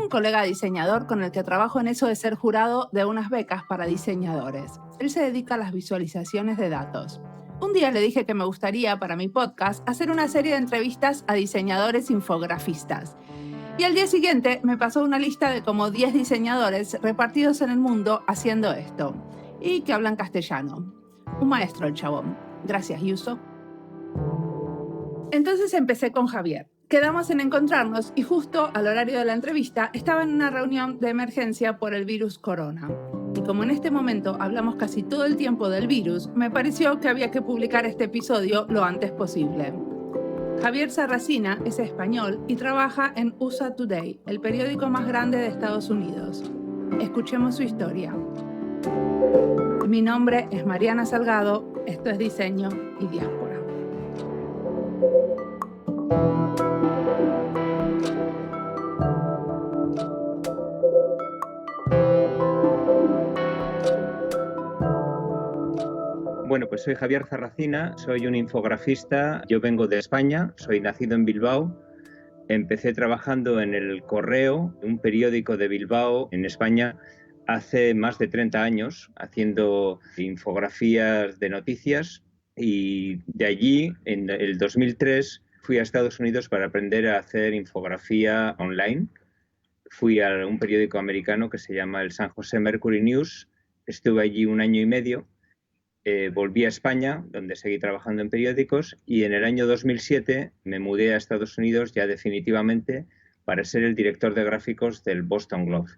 un colega diseñador con el que trabajo en eso de ser jurado de unas becas para diseñadores. Él se dedica a las visualizaciones de datos. Un día le dije que me gustaría para mi podcast hacer una serie de entrevistas a diseñadores infografistas. Y al día siguiente me pasó una lista de como 10 diseñadores repartidos en el mundo haciendo esto y que hablan castellano. Un maestro el chabón. Gracias, Yuso. Entonces empecé con Javier. Quedamos en encontrarnos y justo al horario de la entrevista estaba en una reunión de emergencia por el virus corona. Y como en este momento hablamos casi todo el tiempo del virus, me pareció que había que publicar este episodio lo antes posible. Javier Sarracina es español y trabaja en USA Today, el periódico más grande de Estados Unidos. Escuchemos su historia. Mi nombre es Mariana Salgado, esto es Diseño y Diáspora. Bueno, pues soy Javier Sarracina, soy un infografista, yo vengo de España, soy nacido en Bilbao, empecé trabajando en El Correo, un periódico de Bilbao, en España, hace más de 30 años, haciendo infografías de noticias, y de allí, en el 2003, fui a Estados Unidos para aprender a hacer infografía online. Fui a un periódico americano que se llama el San José Mercury News, estuve allí 1 año y medio. Volví a España, donde seguí trabajando en periódicos, y en el año 2007 me mudé a Estados Unidos ya definitivamente para ser el director de gráficos del Boston Globe.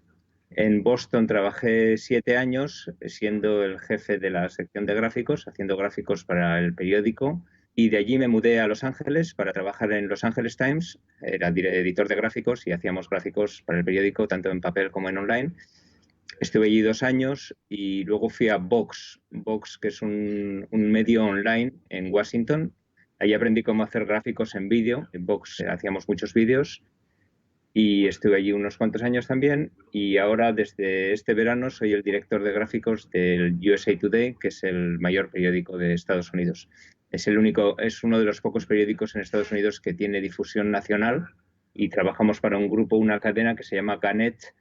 En Boston trabajé 7 años siendo el jefe de la sección de gráficos, haciendo gráficos para el periódico, y de allí me mudé a Los Ángeles para trabajar en Los Angeles Times. Era editor de gráficos y hacíamos gráficos para el periódico tanto en papel como en online. Estuve allí 2 años y luego fui a Vox, que es un medio online en Washington. Allí aprendí cómo hacer gráficos en vídeo. En Vox hacíamos muchos vídeos y estuve allí unos cuantos años también. Y ahora, desde este verano, soy el director de gráficos del USA Today, que es el mayor periódico de Estados Unidos. Es uno de los pocos periódicos en Estados Unidos que tiene difusión nacional y trabajamos para un grupo, una cadena que se llama Gannett,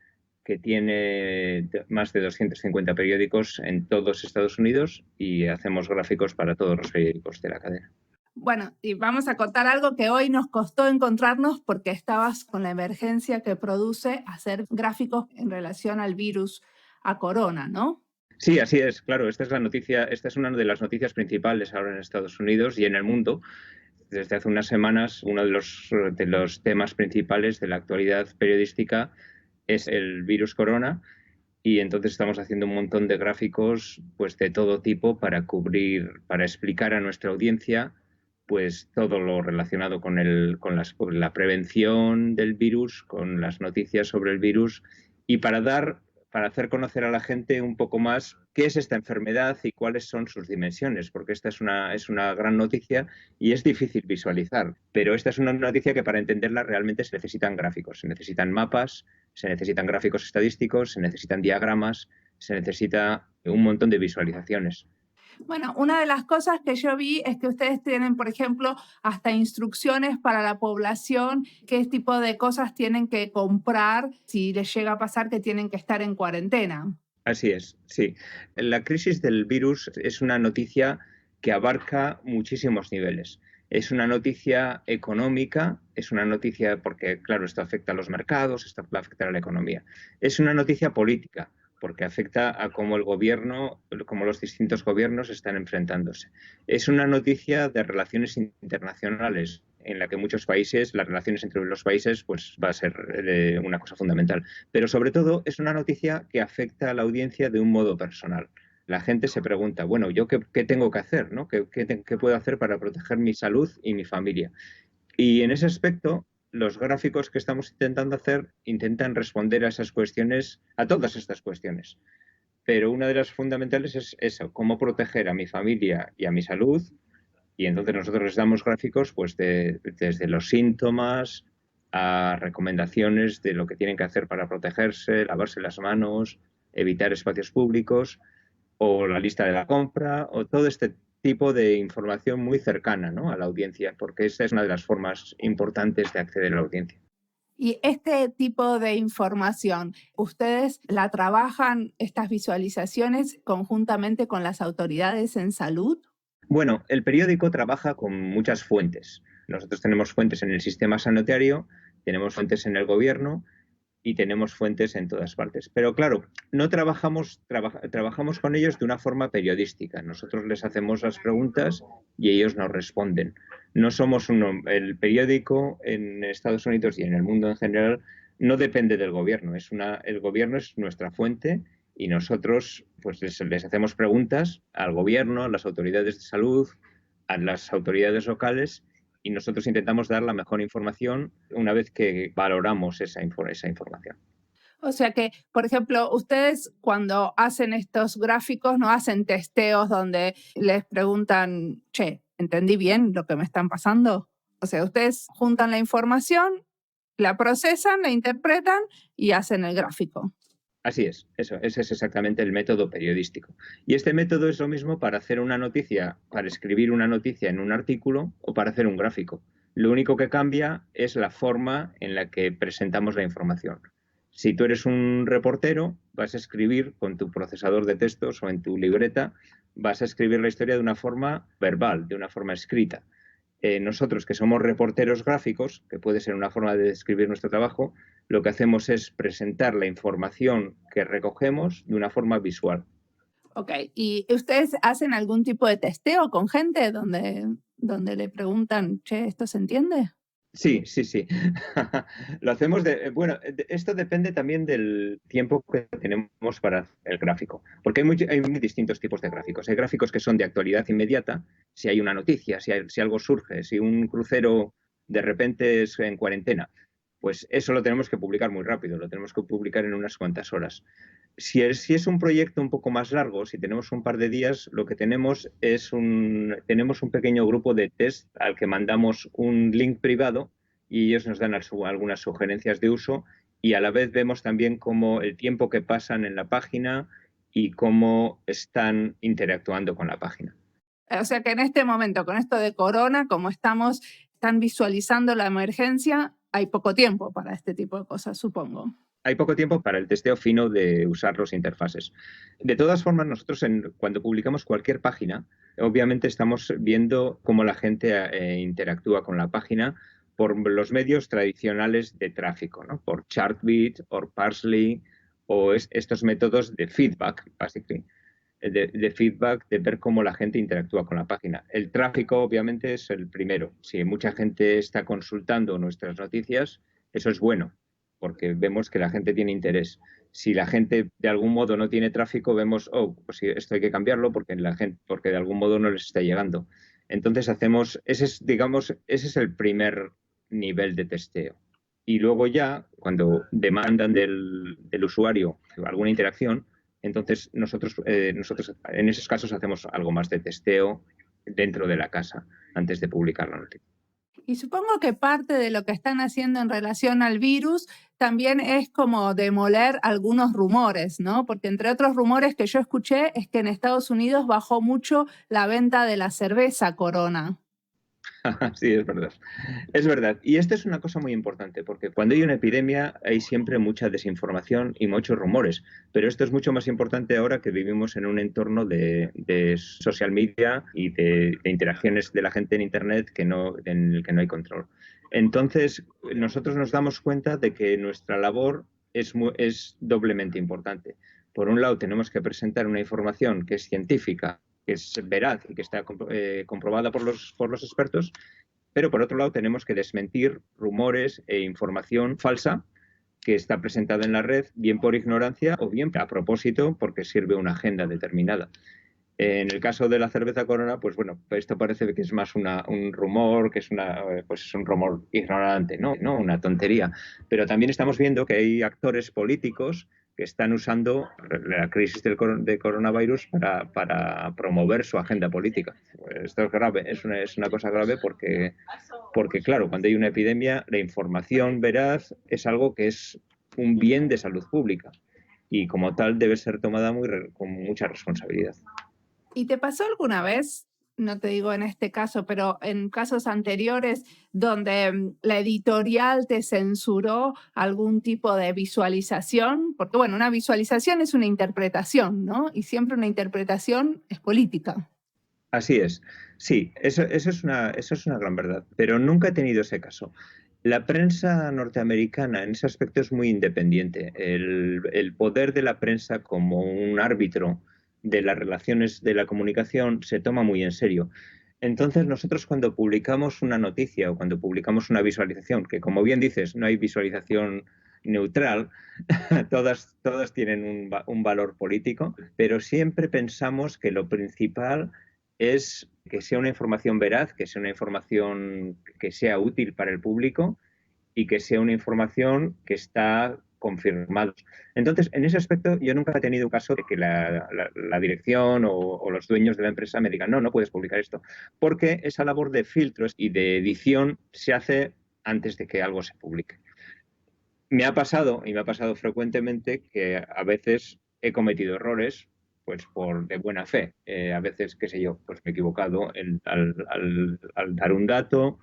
que tiene más de 250 periódicos en todos Estados Unidos y hacemos gráficos para todos los periódicos de la cadena. Bueno, y vamos a contar algo que hoy nos costó encontrarnos porque estabas con la emergencia que produce hacer gráficos en relación al virus, a corona, ¿no? Sí, así es, claro. Esta es una de las noticias principales ahora en Estados Unidos y en el mundo. Desde hace unas semanas, uno de los temas principales de la actualidad periodística es el virus corona, y entonces estamos haciendo un montón de gráficos pues de todo tipo para explicar a nuestra audiencia pues todo lo relacionado con la prevención del virus, con las noticias sobre el virus, y para hacer conocer a la gente un poco más qué es esta enfermedad y cuáles son sus dimensiones, porque esta es una gran noticia y es difícil visualizar, pero esta es una noticia que para entenderla realmente se necesitan gráficos, se necesitan mapas, se necesitan gráficos estadísticos, se necesitan diagramas, se necesita un montón de visualizaciones. Bueno, una de las cosas que yo vi es que ustedes tienen, por ejemplo, hasta instrucciones para la población, qué tipo de cosas tienen que comprar si les llega a pasar que tienen que estar en cuarentena. Así es, sí. La crisis del virus es una noticia que abarca muchísimos niveles. Es una noticia económica, es una noticia porque, claro, esto afecta a los mercados, esto va a afectar a la economía. Es una noticia política, porque afecta a cómo el gobierno, cómo los distintos gobiernos están enfrentándose. Es una noticia de relaciones internacionales, en la que muchos países, las relaciones entre los países, pues va a ser una cosa fundamental. Pero sobre todo es una noticia que afecta a la audiencia de un modo personal. La gente se pregunta, bueno, ¿yo qué tengo que hacer, ¿no? ¿Qué puedo hacer para proteger mi salud y mi familia? Y en ese aspecto, los gráficos que estamos intentando hacer intentan responder a esas cuestiones, a todas estas cuestiones. Pero una de las fundamentales es eso, cómo proteger a mi familia y a mi salud. Y entonces nosotros les damos gráficos pues desde los síntomas a recomendaciones de lo que tienen que hacer para protegerse, lavarse las manos, evitar espacios públicos, o la lista de la compra, o todo este tipo de información muy cercana, ¿no?, a la audiencia, porque esa es una de las formas importantes de acceder a la audiencia. Y este tipo de información, ¿ustedes la trabajan, estas visualizaciones, conjuntamente con las autoridades en salud? Bueno, el periódico trabaja con muchas fuentes. Nosotros tenemos fuentes en el sistema sanitario, tenemos fuentes en el gobierno y tenemos fuentes en todas partes. Pero claro, no trabajamos con ellos de una forma periodística. Nosotros les hacemos las preguntas y ellos nos responden. No somos el periódico en Estados Unidos y en el mundo en general no depende del gobierno. El gobierno es nuestra fuente y nosotros pues les hacemos preguntas al gobierno, a las autoridades de salud, a las autoridades locales y nosotros intentamos dar la mejor información una vez que valoramos esa información. O sea que, por ejemplo, ustedes cuando hacen estos gráficos no hacen testeos donde les preguntan, che, ¿entendí bien lo que me están pasando? O sea, ustedes juntan la información, la procesan, la interpretan y hacen el gráfico. Así es, ese es exactamente el método periodístico. Y este método es lo mismo para hacer una noticia, para escribir una noticia en un artículo o para hacer un gráfico. Lo único que cambia es la forma en la que presentamos la información. Si tú eres un reportero, vas a escribir con tu procesador de textos o en tu libreta, vas a escribir la historia de una forma verbal, de una forma escrita. Nosotros, que somos reporteros gráficos, que puede ser una forma de describir nuestro trabajo, lo que hacemos es presentar la información que recogemos de una forma visual. Ok, ¿y ustedes hacen algún tipo de testeo con gente donde le preguntan, che, ¿esto se entiende? Sí, sí, sí. Lo hacemos bueno, esto depende también del tiempo que tenemos para el gráfico, porque hay muy distintos tipos de gráficos. Hay gráficos que son de actualidad inmediata, si hay una noticia, si algo surge, si un crucero de repente es en cuarentena, pues eso lo tenemos que publicar muy rápido, lo tenemos que publicar en unas cuantas horas. Si es un proyecto un poco más largo, si tenemos un par de días, lo que tenemos es tenemos un pequeño grupo de test al que mandamos un link privado y ellos nos dan algunas sugerencias de uso y a la vez vemos también cómo el tiempo que pasan en la página y cómo están interactuando con la página. O sea que en este momento, con esto de corona, como están visualizando la emergencia, hay poco tiempo para este tipo de cosas, supongo. Hay poco tiempo para el testeo fino de usar los interfaces. De todas formas, nosotros cuando publicamos cualquier página, obviamente estamos viendo cómo la gente interactúa con la página por los medios tradicionales de tráfico, ¿no? Por Chartbeat o Parse.ly o estos métodos de feedback, básicamente. De feedback, de ver cómo la gente interactúa con la página. El tráfico, obviamente, es el primero. Si mucha gente está consultando nuestras noticias, eso es bueno, porque vemos que la gente tiene interés. Si la gente de algún modo no tiene tráfico, vemos, pues esto hay que cambiarlo porque porque de algún modo no les está llegando. Entonces ese es el primer nivel de testeo. Y luego ya, cuando demandan del usuario alguna interacción, entonces nosotros en esos casos hacemos algo más de testeo dentro de la casa antes de publicar la noticia. Y supongo que parte de lo que están haciendo en relación al virus también es como demoler algunos rumores, ¿no? Porque entre otros rumores que yo escuché es que en Estados Unidos bajó mucho la venta de la cerveza Corona. Sí, es verdad. Es verdad. Y esto es una cosa muy importante, porque cuando hay una epidemia hay siempre mucha desinformación y muchos rumores. Pero esto es mucho más importante ahora que vivimos en un entorno de social media y de interacciones de la gente en Internet en el que no hay control. Entonces, nosotros nos damos cuenta de que nuestra labor es doblemente importante. Por un lado, tenemos que presentar una información que es científica, que es veraz y que está comprobada por los expertos, pero por otro lado tenemos que desmentir rumores e información falsa que está presentada en la red, bien por ignorancia o bien a propósito porque sirve una agenda determinada. En el caso de la cerveza Corona, pues bueno, esto parece que es más un rumor, que pues es un rumor ignorante, ¿no? Una tontería. Pero también estamos viendo que hay actores políticos que están usando la crisis de coronavirus para promover su agenda política. Esto es grave, es una cosa grave porque, claro, cuando hay una epidemia, la información veraz es algo que es un bien de salud pública y como tal debe ser tomada con mucha responsabilidad. ¿Y te pasó alguna vez no te digo en este caso, pero en casos anteriores donde la editorial te censuró algún tipo de visualización? Porque, bueno, una visualización es una interpretación, ¿no? Y siempre una interpretación es política. Así es. Sí, eso es una gran verdad, pero nunca he tenido ese caso. La prensa norteamericana en ese aspecto es muy independiente. El poder de la prensa como un árbitro de las relaciones de la comunicación se toma muy en serio. Entonces, nosotros cuando publicamos una noticia o cuando publicamos una visualización, que como bien dices, no hay visualización neutral, todas tienen un valor político, pero siempre pensamos que lo principal es que sea una información veraz, que sea una información que sea útil para el público y que sea una información que está confirmada. Entonces, en ese aspecto, yo nunca he tenido caso de que la dirección o los dueños de la empresa me digan, no, no puedes publicar esto, porque esa labor de filtros y de edición se hace antes de que algo se publique. Me ha pasado, y me ha pasado frecuentemente, que a veces he cometido errores, pues de buena fe. A veces, qué sé yo, pues me he equivocado al dar un dato,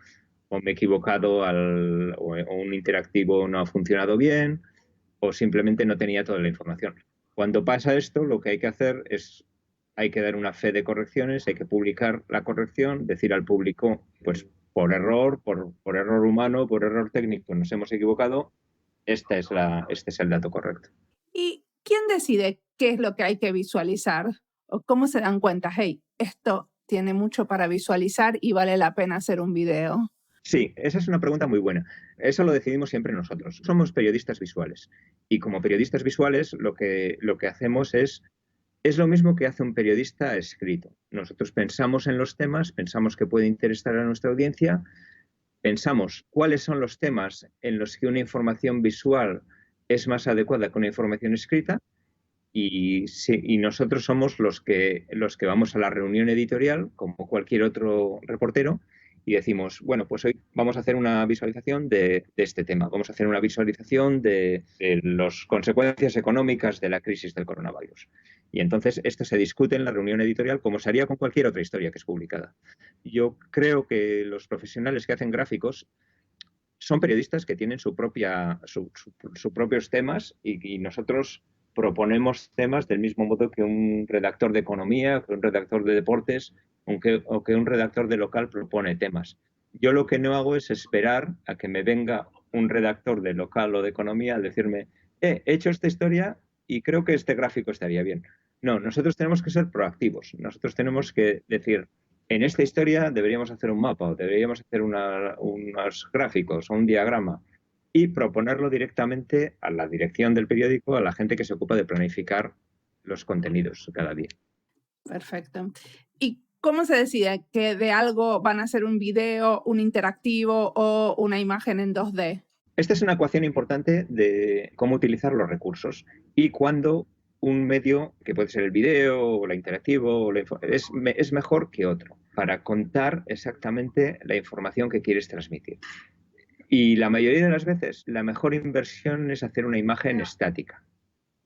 o me he equivocado o un interactivo no ha funcionado bien, o simplemente no tenía toda la información. Cuando pasa esto, lo que hay que hacer es, hay que dar una fe de correcciones, hay que publicar la corrección, decir al público, pues por error, por error humano, por error técnico, nos hemos equivocado, este es el dato correcto. ¿Y quién decide qué es lo que hay que visualizar? ¿O cómo se dan cuenta, hey, esto tiene mucho para visualizar y vale la pena hacer un video? Sí, esa es una pregunta muy buena. Eso lo decidimos siempre nosotros. Somos periodistas visuales y como periodistas visuales lo que hacemos es lo mismo que hace un periodista escrito. Nosotros pensamos en los temas, pensamos que puede interesar a nuestra audiencia, pensamos cuáles son los temas en los que una información visual es más adecuada que una información escrita y nosotros somos los que vamos a la reunión editorial, como cualquier otro reportero, y decimos, bueno, pues hoy vamos a hacer una visualización de este tema, vamos a hacer una visualización de las consecuencias económicas de la crisis del coronavirus. Y entonces esto se discute en la reunión editorial como se haría con cualquier otra historia que es publicada. Yo creo que los profesionales que hacen gráficos son periodistas que tienen sus propios temas y nosotros proponemos temas del mismo modo que un redactor de economía, que un redactor de deportes o que un redactor de local propone temas. Yo lo que no hago es esperar a que me venga un redactor de local o de economía a decirme, he hecho esta historia y creo que este gráfico estaría bien. No, nosotros tenemos que ser proactivos. Nosotros tenemos que decir, en esta historia deberíamos hacer un mapa o deberíamos hacer unos gráficos o un diagrama y proponerlo directamente a la dirección del periódico, a la gente que se ocupa de planificar los contenidos cada día. Perfecto. ¿Y cómo se decide que de algo van a hacer un video, un interactivo o una imagen en 2D? Esta es una ecuación importante de cómo utilizar los recursos y cuándo un medio, que puede ser el video o la interactivo, es mejor que otro para contar exactamente la información que quieres transmitir. Y la mayoría de las veces la mejor inversión es hacer una imagen estática.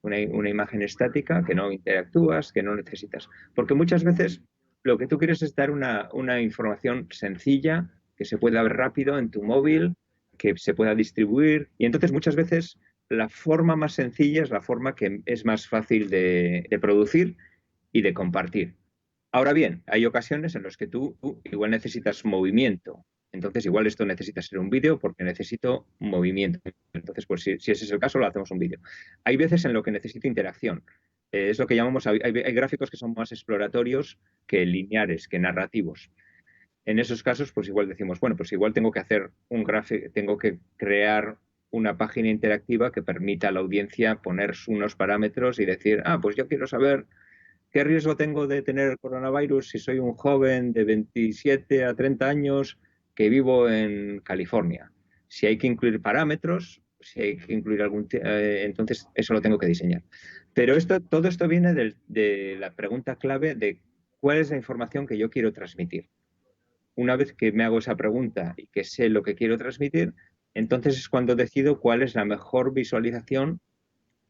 Una imagen estática que no interactúas, que no necesitas. Porque muchas veces lo que tú quieres es dar una información sencilla, que se pueda ver rápido en tu móvil, que se pueda distribuir. Y entonces muchas veces la forma más sencilla es la forma que es más fácil de producir y de compartir. Ahora bien, hay ocasiones en las que tú igual necesitas movimiento. Entonces, igual esto necesita ser un vídeo porque necesito movimiento. Entonces, pues si ese es el caso, lo hacemos un vídeo. Hay veces en lo que necesito interacción. Es lo que llamamos, hay gráficos que son más exploratorios que lineares, que narrativos. En esos casos, pues igual decimos, bueno, pues igual tengo que hacer un gráfico, tengo que crear una página interactiva que permita a la audiencia poner unos parámetros y decir, pues yo quiero saber ¿qué riesgo tengo de tener coronavirus si soy un joven de 27 a 30 años que vivo en California? Si hay que incluir parámetros, si hay que incluir entonces eso lo tengo que diseñar. Pero todo esto viene de la pregunta clave de cuál es la información que yo quiero transmitir. Una vez que me hago esa pregunta y que sé lo que quiero transmitir, entonces es cuando decido cuál es la mejor visualización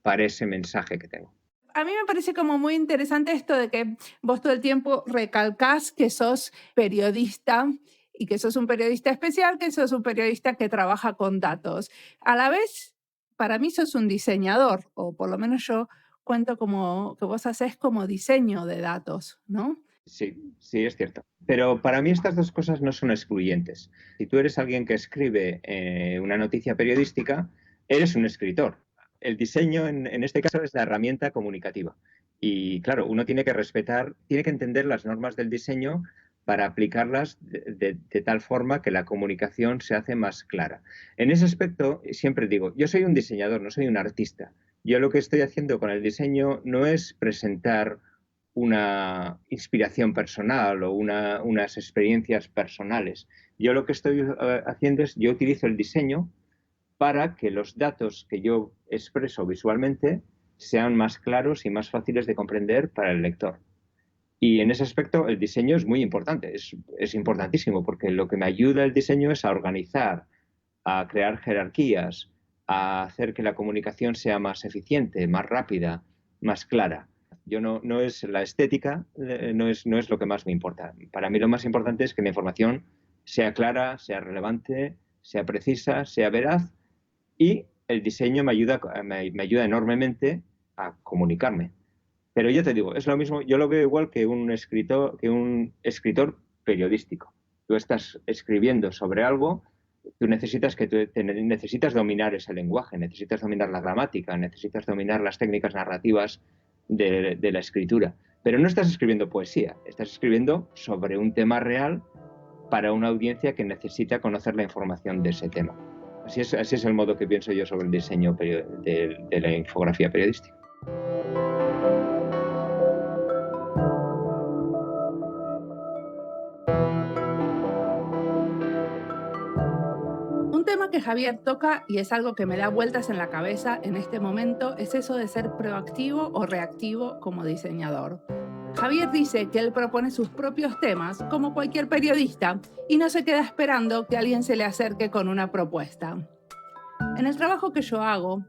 para ese mensaje que tengo. A mí me parece como muy interesante esto de que vos todo el tiempo recalcás que sos periodista y que sos un periodista especial, que sos un periodista que trabaja con datos. A la vez, para mí sos un diseñador, o por lo menos yo cuento como que vos hacés como diseño de datos, ¿no? Sí, sí, es cierto. Pero para mí estas dos cosas no son excluyentes. Si tú eres alguien que escribe una noticia periodística, eres un escritor. El diseño, en este caso, es la herramienta comunicativa. Y claro, uno tiene que respetar, tiene que entender las normas del diseño para aplicarlas de tal forma que la comunicación se hace más clara. En ese aspecto, siempre digo, yo soy un diseñador, no soy un artista. Yo lo que estoy haciendo con el diseño no es presentar una inspiración personal o unas experiencias personales. Yo lo que estoy haciendo es, yo utilizo el diseño para que los datos que yo expreso visualmente sean más claros y más fáciles de comprender para el lector. Y en ese aspecto el diseño es muy importante, es importantísimo, porque lo que me ayuda el diseño es a organizar, a crear jerarquías, a hacer que la comunicación sea más eficiente, más rápida, más clara. Yo no es la estética, no es lo que más me importa. Para mí lo más importante es que la información sea clara, sea relevante, sea precisa, sea veraz, y el diseño me ayuda enormemente a comunicarme. Pero yo te digo, es lo mismo, yo lo veo igual que un escritor periodístico. Tú estás escribiendo sobre algo, tú necesitas dominar ese lenguaje, necesitas dominar la gramática, necesitas dominar las técnicas narrativas de la escritura. Pero no estás escribiendo poesía, estás escribiendo sobre un tema real para una audiencia que necesita conocer la información de ese tema. Así es el modo que pienso yo sobre el diseño de la infografía periodística. Un tema que Javier toca y es algo que me da vueltas en la cabeza en este momento es eso de ser proactivo o reactivo como diseñador. Javier dice que él propone sus propios temas como cualquier periodista y no se queda esperando que alguien se le acerque con una propuesta. En el trabajo que yo hago,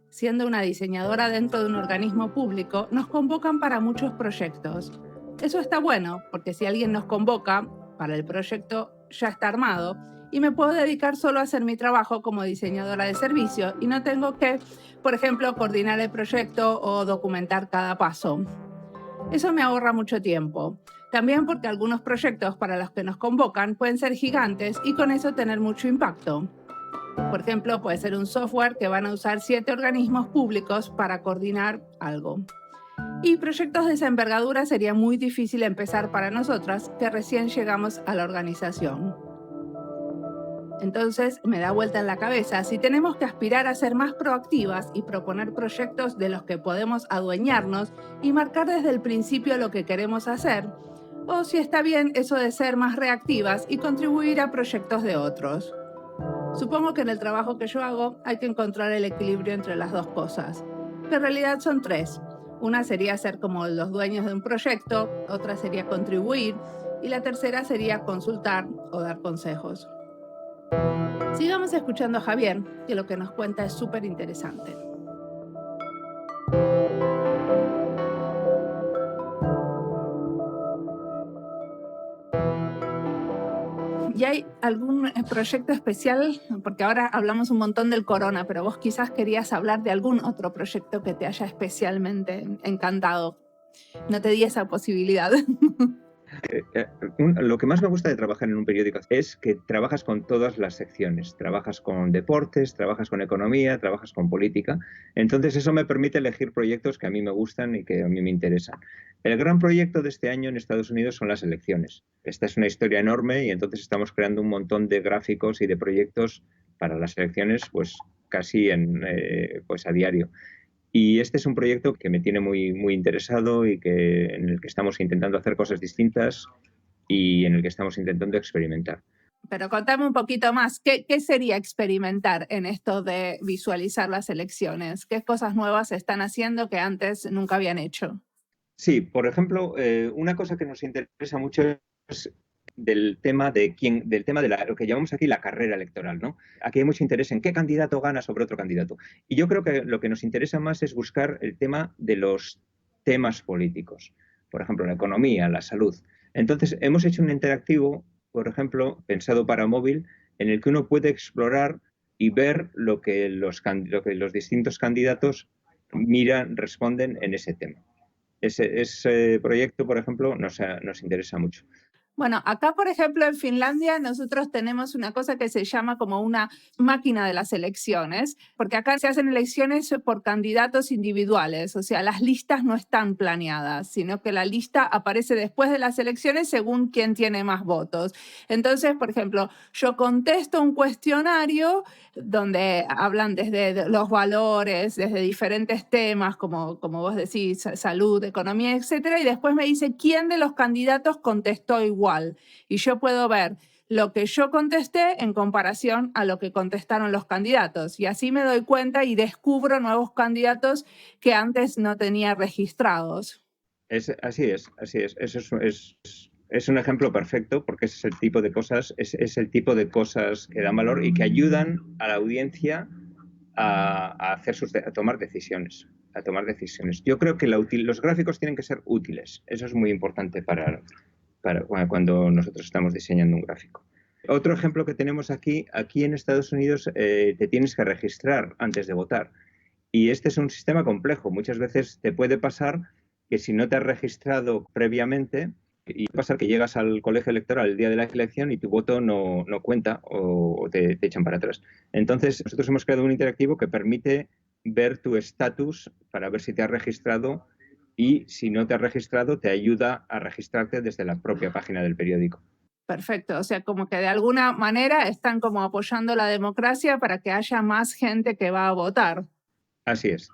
siendo una diseñadora dentro de un organismo público, nos convocan para muchos proyectos. Eso está bueno, porque si alguien nos convoca para el proyecto ya está armado y me puedo dedicar solo a hacer mi trabajo como diseñadora de servicio y no tengo que, por ejemplo, coordinar el proyecto o documentar cada paso. Eso me ahorra mucho tiempo. También porque algunos proyectos para los que nos convocan pueden ser gigantes y con eso tener mucho impacto. Por ejemplo, puede ser un software que van a usar 7 organismos públicos para coordinar algo. Y proyectos de esa envergadura sería muy difícil empezar para nosotras, que recién llegamos a la organización. Entonces me da vuelta en la cabeza si tenemos que aspirar a ser más proactivas y proponer proyectos de los que podemos adueñarnos y marcar desde el principio lo que queremos hacer, o si está bien eso de ser más reactivas y contribuir a proyectos de otros. Supongo que en el trabajo que yo hago hay que encontrar el equilibrio entre las dos cosas, que en realidad son 3. Una sería ser como los dueños de un proyecto, otra sería contribuir y la tercera sería consultar o dar consejos. Sigamos escuchando a Javier, que lo que nos cuenta es súper interesante. ¿Y hay algún proyecto especial? Porque ahora hablamos un montón del corona, pero vos quizás querías hablar de algún otro proyecto que te haya especialmente encantado. No te di esa posibilidad. Lo que más me gusta de trabajar en un periódico es que trabajas con todas las secciones. Trabajas con deportes, trabajas con economía, trabajas con política. Entonces eso me permite elegir proyectos que a mí me gustan y que a mí me interesan. El gran proyecto de este año en Estados Unidos son las elecciones. Esta es una historia enorme y entonces estamos creando un montón de gráficos y de proyectos para las elecciones, pues casi pues a diario. Y este es un proyecto que me tiene muy interesado y en el que estamos intentando hacer cosas distintas y en el que estamos intentando experimentar. Pero contame un poquito más, ¿qué sería experimentar en esto de visualizar las elecciones? ¿Qué cosas nuevas están haciendo que antes nunca habían hecho? Sí, por ejemplo, una cosa que nos interesa mucho es del tema de lo que llamamos aquí la carrera electoral, ¿no? Aquí hay mucho interés en qué candidato gana sobre otro candidato. Y yo creo que lo que nos interesa más es buscar el tema de los temas políticos. Por ejemplo, la economía, la salud. Entonces, hemos hecho un interactivo, por ejemplo, pensado para móvil, en el que uno puede explorar y ver lo que los distintos candidatos miran, responden en ese tema. Ese proyecto, por ejemplo, nos interesa mucho. Bueno, acá, por ejemplo, en Finlandia, nosotros tenemos una cosa que se llama como una máquina de las elecciones, porque acá se hacen elecciones por candidatos individuales, o sea, las listas no están planeadas, sino que la lista aparece después de las elecciones según quién tiene más votos. Entonces, por ejemplo, yo contesto un cuestionario donde hablan desde los valores, desde diferentes temas, como vos decís, salud, economía, etcétera, y después me dice quién de los candidatos contestó igual. Y yo puedo ver lo que yo contesté en comparación a lo que contestaron los candidatos. Y así me doy cuenta y descubro nuevos candidatos que antes no tenía registrados. Así es. Eso es un ejemplo perfecto porque ese es el tipo de cosas, es el tipo de cosas que dan valor y que ayudan a la audiencia a tomar decisiones. Yo creo que los gráficos tienen que ser útiles. Eso es muy importante para cuando nosotros estamos diseñando un gráfico. Otro ejemplo que tenemos aquí en Estados Unidos, te tienes que registrar antes de votar. Y este es un sistema complejo. Muchas veces te puede pasar que si no te has registrado previamente, y puede pasar que llegas al colegio electoral el día de la elección y tu voto no cuenta o te echan para atrás. Entonces, nosotros hemos creado un interactivo que permite ver tu estatus para ver si te has registrado, y si no te has registrado, te ayuda a registrarte desde la propia página del periódico. Perfecto, o sea, como que de alguna manera están como apoyando la democracia para que haya más gente que va a votar. Así es.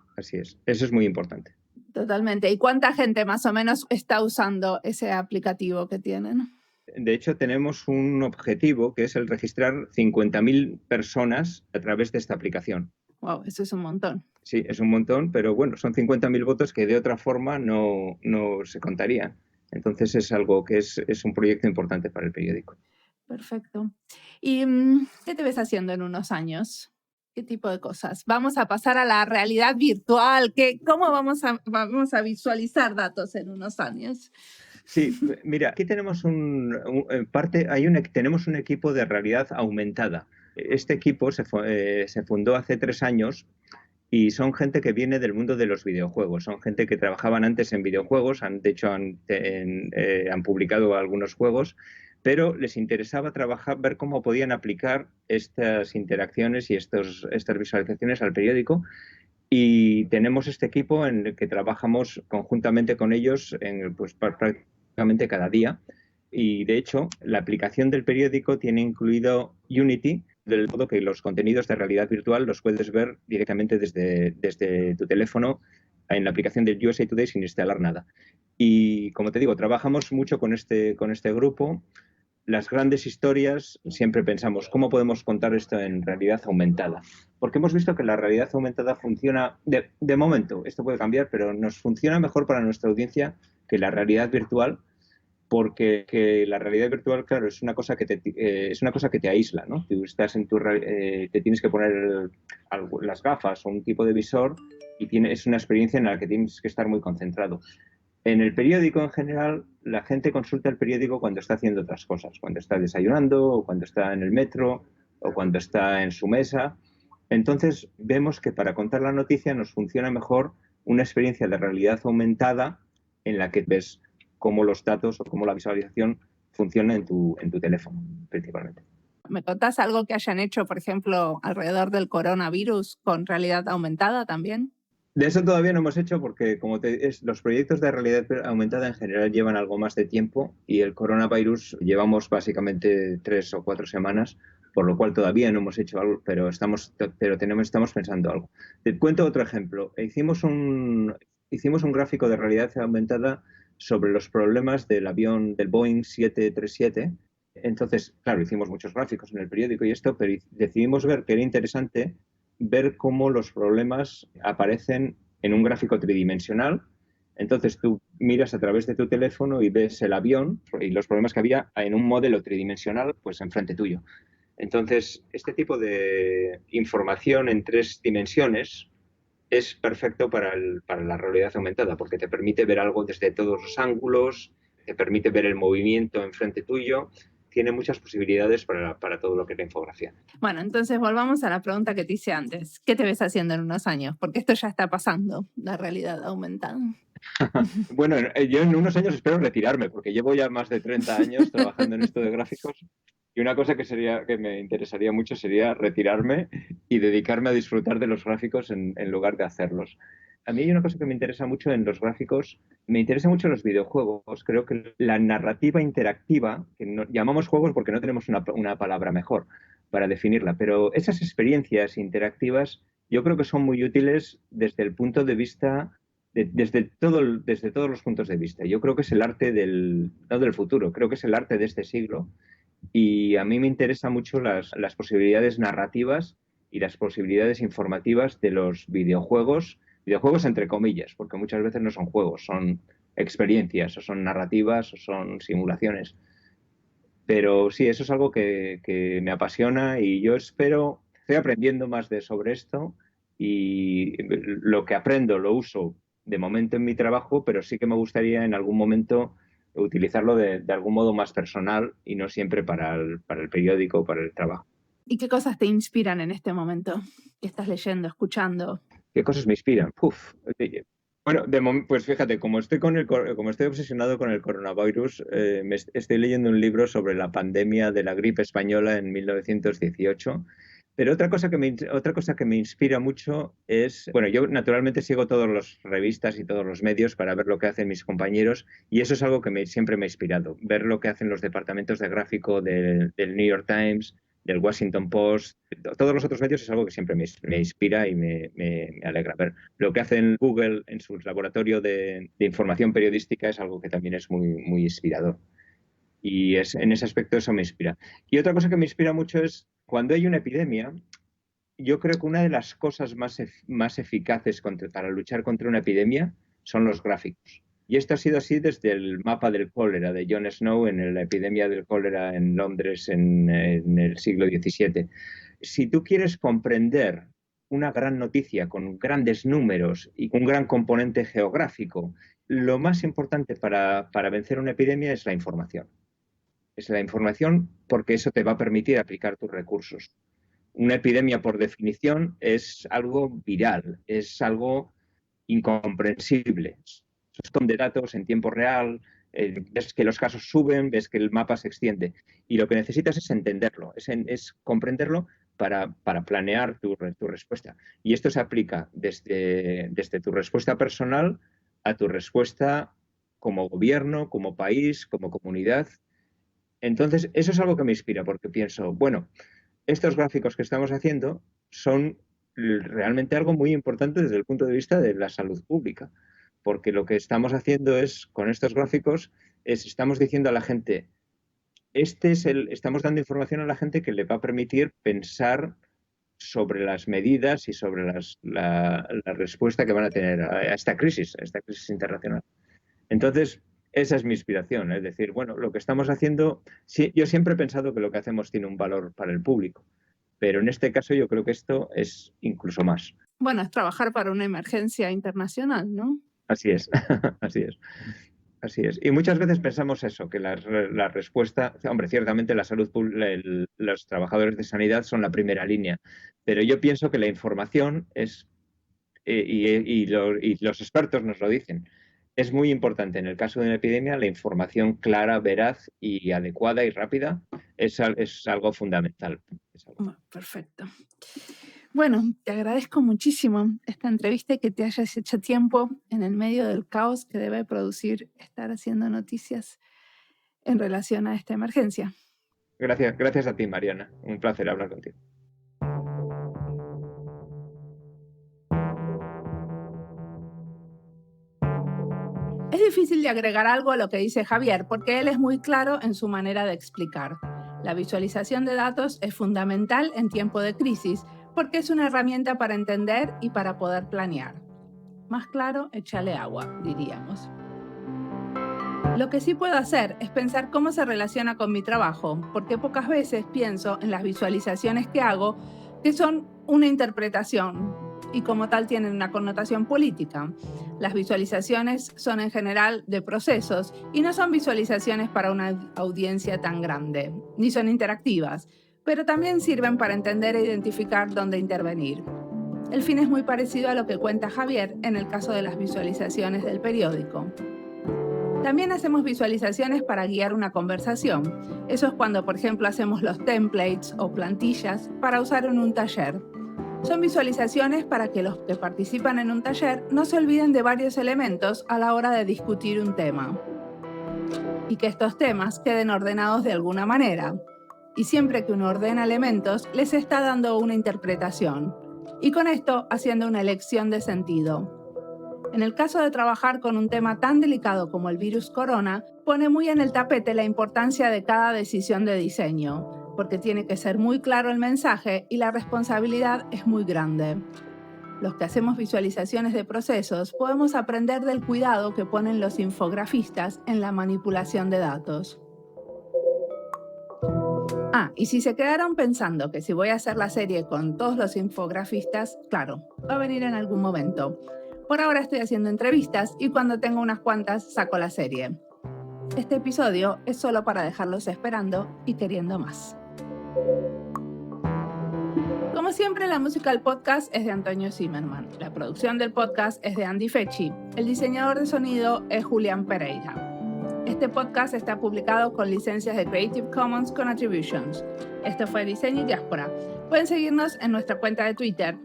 Eso es muy importante. Totalmente. ¿Y cuánta gente más o menos está usando ese aplicativo que tienen? De hecho, tenemos un objetivo que es el registrar 50.000 personas a través de esta aplicación. Wow, eso es un montón. Sí, es un montón, pero bueno, son 50.000 votos que de otra forma no se contarían. Entonces es algo que es un proyecto importante para el periódico. Perfecto. ¿Y qué te ves haciendo en unos años? ¿Qué tipo de cosas? ¿Vamos a pasar a la realidad virtual? ¿Cómo vamos a visualizar datos en unos años? Sí, mira, aquí tenemos tenemos un equipo de realidad aumentada. Este equipo se fundó hace 3 años y son gente que viene del mundo de los videojuegos. Son gente que trabajaban antes en videojuegos, de hecho han publicado algunos juegos, pero les interesaba ver cómo podían aplicar estas interacciones y estas visualizaciones al periódico. Y tenemos este equipo en el que trabajamos conjuntamente con ellos pues, prácticamente cada día. Y de hecho, la aplicación del periódico tiene incluido Unity, del modo que los contenidos de realidad virtual los puedes ver directamente desde tu teléfono en la aplicación del USA Today sin instalar nada. Y como te digo, trabajamos mucho con este grupo. Las grandes historias, siempre pensamos, ¿cómo podemos contar esto en realidad aumentada? Porque hemos visto que la realidad aumentada funciona, de momento, esto puede cambiar, pero nos funciona mejor para nuestra audiencia que la realidad virtual, porque la realidad virtual, claro, es una cosa que te aísla, ¿no? Tú estás te tienes que poner las gafas o un tipo de visor y es una experiencia en la que tienes que estar muy concentrado. En el periódico, en general, la gente consulta el periódico cuando está haciendo otras cosas, cuando está desayunando, o cuando está en el metro, o cuando está en su mesa. Entonces, vemos que para contar la noticia nos funciona mejor una experiencia de realidad aumentada en la que ves cómo los datos o cómo la visualización funciona en tu teléfono, principalmente. ¿Me contás algo que hayan hecho, por ejemplo, alrededor del coronavirus con realidad aumentada también? De eso todavía no hemos hecho porque los proyectos de realidad aumentada en general llevan algo más de tiempo y el coronavirus llevamos básicamente 3 o 4 semanas, por lo cual todavía no hemos hecho algo, pero estamos pensando algo. Te cuento otro ejemplo. Hicimos un gráfico de realidad aumentada sobre los problemas del avión del Boeing 737. Entonces, claro, hicimos muchos gráficos en el periódico y esto, pero decidimos ver que era interesante ver cómo los problemas aparecen en un gráfico tridimensional. Entonces tú miras a través de tu teléfono y ves el avión y los problemas que había en un modelo tridimensional pues enfrente tuyo. Entonces, este tipo de información en 3 dimensiones es perfecto para la realidad aumentada, porque te permite ver algo desde todos los ángulos, te permite ver el movimiento enfrente tuyo, tiene muchas posibilidades para todo lo que es la infografía. Bueno, entonces volvamos a la pregunta que te hice antes. ¿Qué te ves haciendo en unos años? Porque esto ya está pasando, la realidad aumentada. Bueno, yo en unos años espero retirarme, porque llevo ya más de 30 años trabajando en esto de gráficos. Y una cosa que me interesaría mucho sería retirarme y dedicarme a disfrutar de los gráficos en lugar de hacerlos. A mí hay una cosa que me interesa mucho en los gráficos, me interesa mucho los videojuegos. Creo que la narrativa interactiva, que llamamos juegos porque no tenemos una palabra mejor para definirla, pero esas experiencias interactivas yo creo que son muy útiles desde el punto de vista desde todos los puntos de vista. Yo creo que es el arte no del futuro, creo que es el arte de este siglo y a mí me interesan mucho las posibilidades narrativas y las posibilidades informativas de los videojuegos entre comillas, porque muchas veces no son juegos, son experiencias o son narrativas o son simulaciones. Pero sí, eso es algo que me apasiona y yo estoy aprendiendo más sobre esto y lo que aprendo lo uso de momento en mi trabajo, pero sí que me gustaría en algún momento utilizarlo de algún modo más personal y no siempre para el periódico o para el trabajo. ¿Y qué cosas te inspiran en este momento? ¿Qué estás leyendo, escuchando? ¿Qué cosas me inspiran? Bueno, pues fíjate, como estoy obsesionado con el coronavirus, estoy leyendo un libro sobre la pandemia de la gripe española en 1918. Pero otra cosa que me inspira mucho es, bueno, yo naturalmente sigo todas las revistas y todos los medios para ver lo que hacen mis compañeros y eso es algo que siempre me ha inspirado, ver lo que hacen los departamentos de gráfico del New York Times, del Washington Post, todos los otros medios es algo que siempre me inspira y me alegra. Ver lo que hacen Google en su laboratorio de información periodística es algo que también es muy, muy inspirador. Y en ese aspecto eso me inspira. Y otra cosa que me inspira mucho es cuando hay una epidemia, yo creo que una de las cosas más eficaces para luchar contra una epidemia son los gráficos. Y esto ha sido así desde el mapa del cólera de John Snow en la epidemia del cólera en Londres en el siglo XVII. Si tú quieres comprender una gran noticia con grandes números y un gran componente geográfico, lo más importante para vencer una epidemia es la información. Es la información porque eso te va a permitir aplicar tus recursos. Una epidemia, por definición, es algo viral, es algo incomprensible. Son de datos en tiempo real, ves que los casos suben, ves que el mapa se extiende. Y lo que necesitas es entenderlo, es comprenderlo para planear tu respuesta. Y esto se aplica desde tu respuesta personal a tu respuesta como gobierno, como país, como comunidad. Entonces, eso es algo que me inspira, porque pienso, bueno, estos gráficos que estamos haciendo son realmente algo muy importante desde el punto de vista de la salud pública, porque lo que estamos haciendo con estos gráficos, estamos diciendo a la gente, estamos dando información a la gente que le va a permitir pensar sobre las medidas y sobre la respuesta que van a tener a esta crisis internacional. Entonces, esa es mi inspiración, es decir, bueno, lo que estamos haciendo, sí, yo siempre he pensado que lo que hacemos tiene un valor para el público, pero en este caso yo creo que esto es incluso más. Bueno, es trabajar para una emergencia internacional, ¿no? Así es, así es. Así es. Y muchas veces pensamos eso, que la respuesta, hombre, ciertamente la salud pública, los trabajadores de sanidad son la primera línea, pero yo pienso que la información es, y los expertos nos lo dicen, es muy importante en el caso de una epidemia la información clara, veraz y adecuada y rápida es algo fundamental. Perfecto. Bueno, te agradezco muchísimo esta entrevista y que te hayas hecho tiempo en el medio del caos que debe producir estar haciendo noticias en relación a esta emergencia. Gracias a ti, Mariana. Un placer hablar contigo. Es difícil de agregar algo a lo que dice Javier, porque él es muy claro en su manera de explicar. La visualización de datos es fundamental en tiempo de crisis, porque es una herramienta para entender y para poder planear. Más claro, échale agua, diríamos. Lo que sí puedo hacer es pensar cómo se relaciona con mi trabajo, porque pocas veces pienso en las visualizaciones que hago, que son una interpretación y como tal tienen una connotación política. Las visualizaciones son en general de procesos y no son visualizaciones para una audiencia tan grande, ni son interactivas, pero también sirven para entender e identificar dónde intervenir. El fin es muy parecido a lo que cuenta Javier en el caso de las visualizaciones del periódico. También hacemos visualizaciones para guiar una conversación. Eso es cuando, por ejemplo, hacemos los templates o plantillas para usar en un taller. Son visualizaciones para que los que participan en un taller no se olviden de varios elementos a la hora de discutir un tema. Y que estos temas queden ordenados de alguna manera. Y siempre que uno ordena elementos, les está dando una interpretación. Y con esto haciendo una elección de sentido. En el caso de trabajar con un tema tan delicado como el virus corona, pone muy en el tapete la importancia de cada decisión de diseño, porque tiene que ser muy claro el mensaje y la responsabilidad es muy grande. Los que hacemos visualizaciones de procesos podemos aprender del cuidado que ponen los infografistas en la manipulación de datos. Y si se quedaron pensando que si voy a hacer la serie con todos los infografistas, claro, va a venir en algún momento. Por ahora estoy haciendo entrevistas y cuando tengo unas cuantas saco la serie. Este episodio es solo para dejarlos esperando y queriendo más. Como siempre, la música del podcast es de Antonio Zimmerman. La producción del podcast es de Andy Fechi. El diseñador de sonido es Julián Pereira. Este podcast está publicado con licencias de Creative Commons con Attributions. Esto fue Diseño y Diáspora. Pueden seguirnos en nuestra cuenta de Twitter,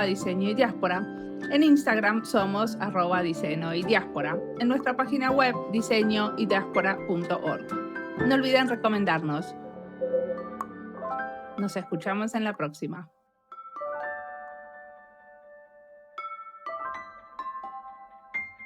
@diseño y diáspora. En Instagram somos @diseño y diáspora. En nuestra página web, diseñoydiaspora.org. No olviden recomendarnos. Nos escuchamos en la próxima.